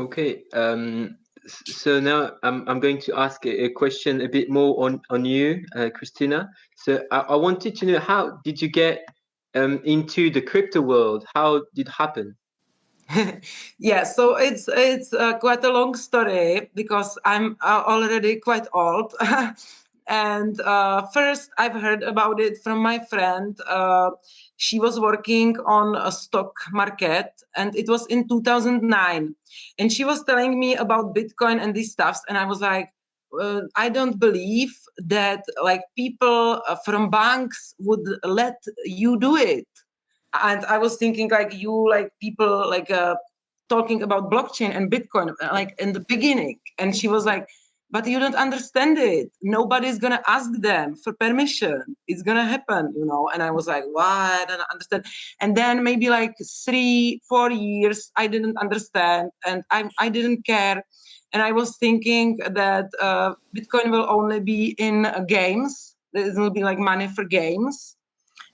Okay. So now I'm going to ask a question a bit more on you, Christina. So I wanted to know, how did you get into the crypto world? How did it happen? Yeah, so it's quite a long story because I'm already quite old. And first, I've heard about it from my friend. She was working on a stock market, and it was in 2009. And she was telling me about Bitcoin and these stuffs, and I was like, I don't believe that like people from banks would let you do it. And I was thinking like you like people like talking about blockchain and Bitcoin like in the beginning, and she was like, but you don't understand it, nobody's gonna ask them for permission, it's gonna happen, you know. And I was like, why? I don't understand. And then maybe like 3-4 years I didn't understand, and I didn't care. And I was thinking that Bitcoin will only be in games, it will be like money for games.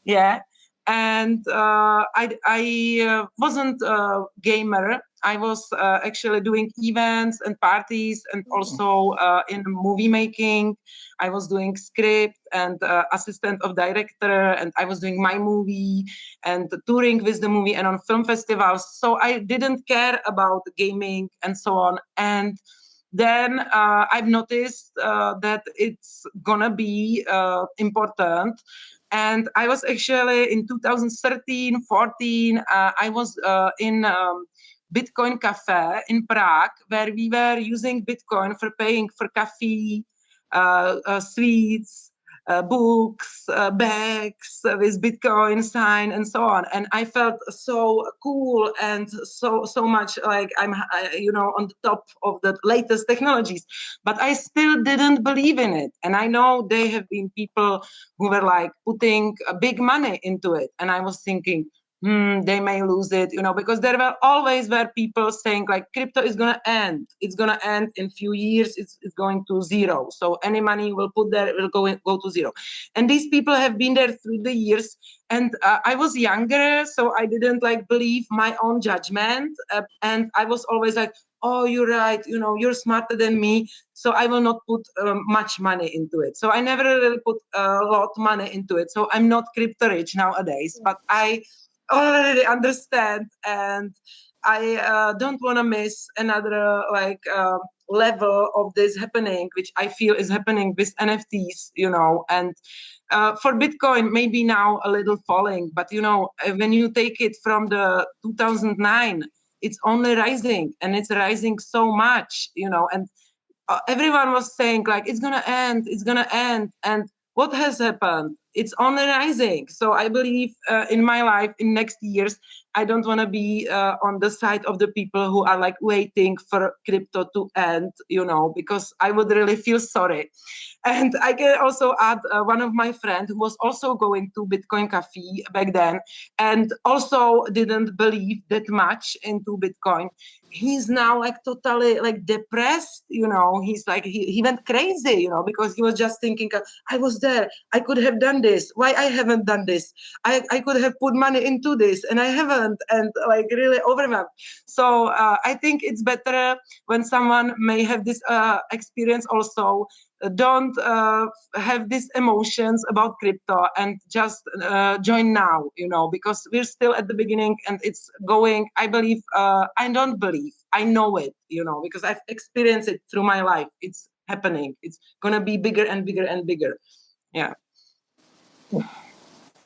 Yeah. And I wasn't a gamer. I was actually doing events and parties, and also in movie making. I was doing script and assistant of director, and I was doing my movie and touring with the movie and on film festivals. So I didn't care about gaming and so on. And then I've noticed that it's gonna be important. And I was actually in 2013, 14, I was in Bitcoin cafe in Prague, where we were using Bitcoin for paying for coffee, sweets, books, bags with Bitcoin sign, and so on. And I felt so cool and so much like I'm, you know, on the top of the latest technologies. But I still didn't believe in it. And I know there have been people who were like putting big money into it, and I was thinking, they may lose it, you know, because there were always were people saying like crypto is going to end. It's going to end in few years. It's going to zero. So any money you will put there will go to zero. And these people have been there through the years. And I was younger, so I didn't like believe my own judgment. And I was always like, oh, you're right. You know, you're smarter than me. So I will not put much money into it. So I never really put a lot of money into it. So I'm not crypto rich nowadays, but I already understand, and I don't want to miss another level of this happening, which I feel is happening with NFTs, you know. And for Bitcoin, maybe now a little falling, but you know, when you take it from the 2009, it's only rising, and it's rising so much, you know. And everyone was saying like it's gonna end, and what has happened? It's only rising. So I believe in my life in next years I don't want to be on the side of the people who are like waiting for crypto to end, you know, because I would really feel sorry. And I can also add one of my friends who was also going to Bitcoin Cafe back then and also didn't believe that much into Bitcoin. He's now like totally like depressed, you know. He's like he went crazy, you know, because he was just thinking, I was there, I could have done this, why I haven't done this, I could have put money into this and I haven't, and like really overwhelmed. So I think it's better when someone may have this experience also, don't have these emotions about crypto and just join now, you know, because we're still at the beginning and it's going, I believe, I don't believe, I know it, you know, because I've experienced it through my life. It's happening. It's going to be bigger and bigger and bigger. Yeah.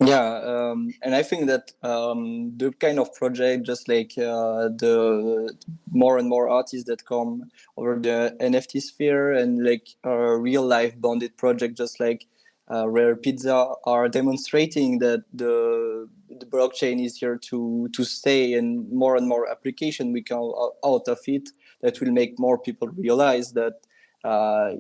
Yeah, and I think that the kind of project, just like the more and more artists that come over the NFT sphere, and like a real life bonded project, just like Rare Pizza, are demonstrating that the blockchain is here to stay, and more application we come out of it that will make more people realize that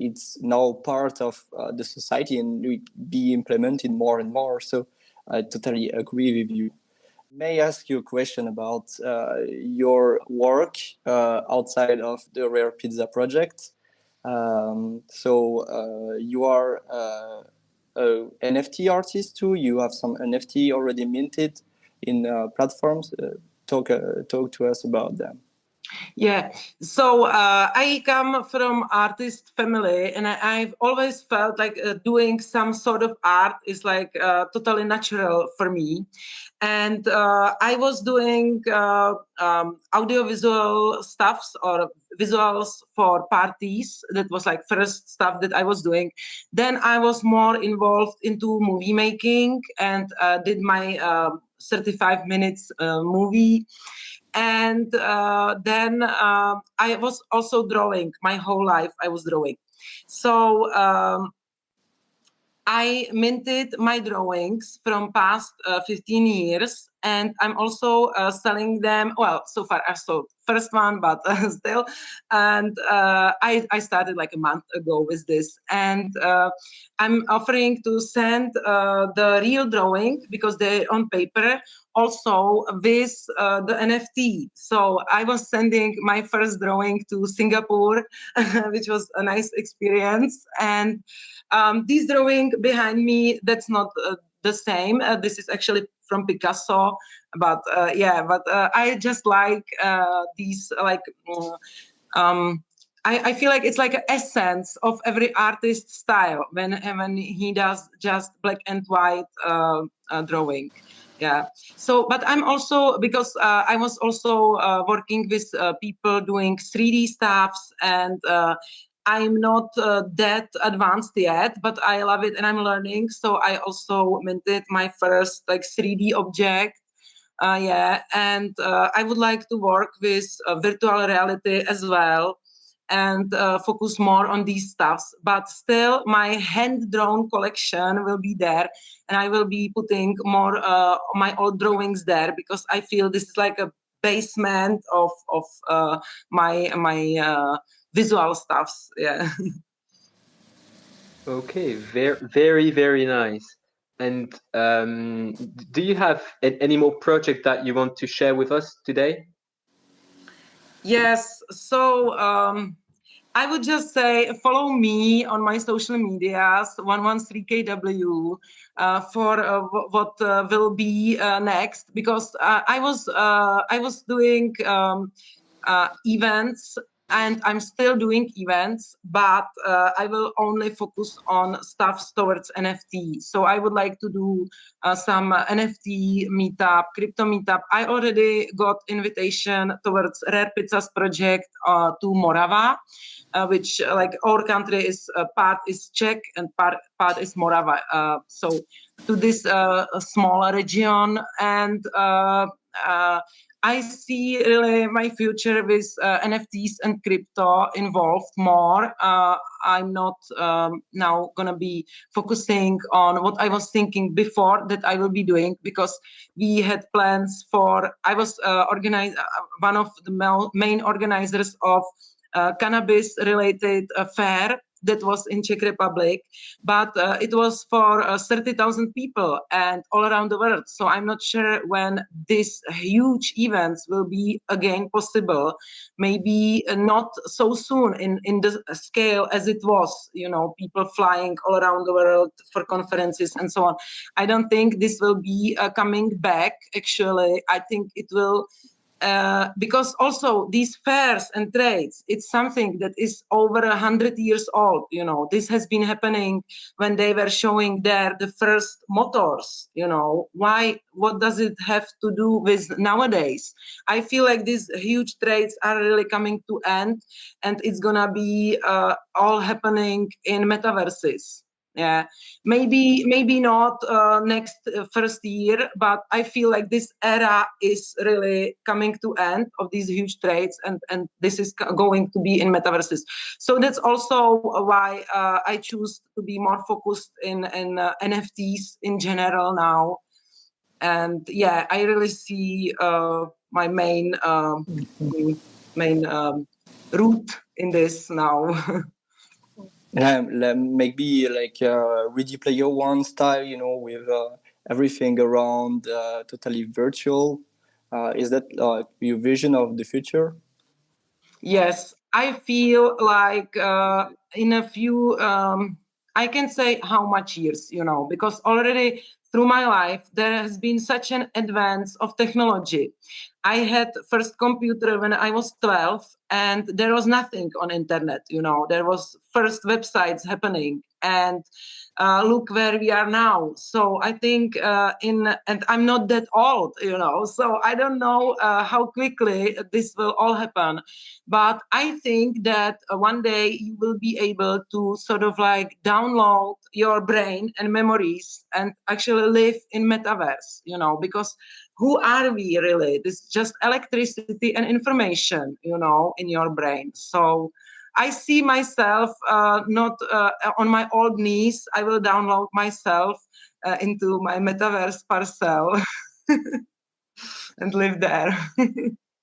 it's now part of the society and will be implemented more and more. So I totally agree with you. May I ask you a question about your work outside of the Rare Pizza project? You are an NFT artist too. You have some NFT already minted in platforms. Talk to us about them. Yeah, so I come from artist family, and I've always felt like doing some sort of art is like totally natural for me. And I was doing audiovisual stuffs or visuals for parties. That was like first stuff that I was doing. Then I was more involved into movie making and did my 35 minutes movie. And then I was also drawing my whole life. I was drawing. So I minted my drawings from past 15 years, and I'm also selling them. Well, so far I sold first one, but still. And I started like a month ago with this, and I'm offering to send the real drawing because they're on paper, also with the NFT. So I was sending my first drawing to Singapore, which was a nice experience. And this drawing behind me, that's not the same. This is actually from Picasso, but I just like these like. I feel like it's like an essence of every artist's style when he does just black and white drawing. Yeah. So, but I'm also because I was also working with people doing 3D stuffs, and I'm not that advanced yet, but I love it and I'm learning. So I also minted my first like 3D object. Yeah, and I would like to work with virtual reality as well and focus more on these stuffs. But still, my hand-drawn collection will be there, and I will be putting more my old drawings there because I feel this is like a basement of my visual stuffs. Yeah. Okay, very nice. And do you have any more project that you want to share with us today? Yes. So I would just say follow me on my social medias, 113KW, for what will be next. Because I was doing events, and I'm still doing events, but I will only focus on stuff towards NFT. So I would like to do some NFT meetup, crypto meetup. I already got invitation towards Rare Pizzas project to Morava, which like our country is part is Czech and part is Morava. So to this small region, and I see really my future with NFTs and crypto involved more. I'm not now gonna be focusing on what I was thinking before that I will be doing, because we had plans for. I was one of the main organizers of cannabis-related fair that was in Czech Republic, but it was for 30,000 people and all around the world. So I'm not sure when these huge events will be again possible. Maybe not so soon in the scale as it was, people flying all around the world for conferences and so on. I don't think this will be coming back. Actually, I think it will because also these fairs and trades, it's something that is over 100 years old. This has been happening when they were showing the first motors. What does it have to do with nowadays? I feel like these huge trades are really coming to end, and it's gonna be all happening in metaverses. Yeah, maybe not next first year, but I feel like this era is really coming to end of these huge trades, and this is going to be in metaverses. So that's also why I choose to be more focused in NFTs in general now. And yeah, I really see my main route in this now. Maybe like Ready Player One style, with everything around totally virtual. Is that your vision of the future? Yes, I feel like in a few I can say how much years, because already through my life there has been such an advance of technology. I had first computer when I was 12, and there was nothing on internet. There was first websites happening, and look where we are now. So I think and I'm not that old, so I don't know how quickly this will all happen. But I think that one day you will be able to sort of like download your brain and memories and actually live in metaverse, because who are we really? This is just electricity and information, in your brain. So I see myself not on my old knees. I will download myself into my metaverse parcel and live there.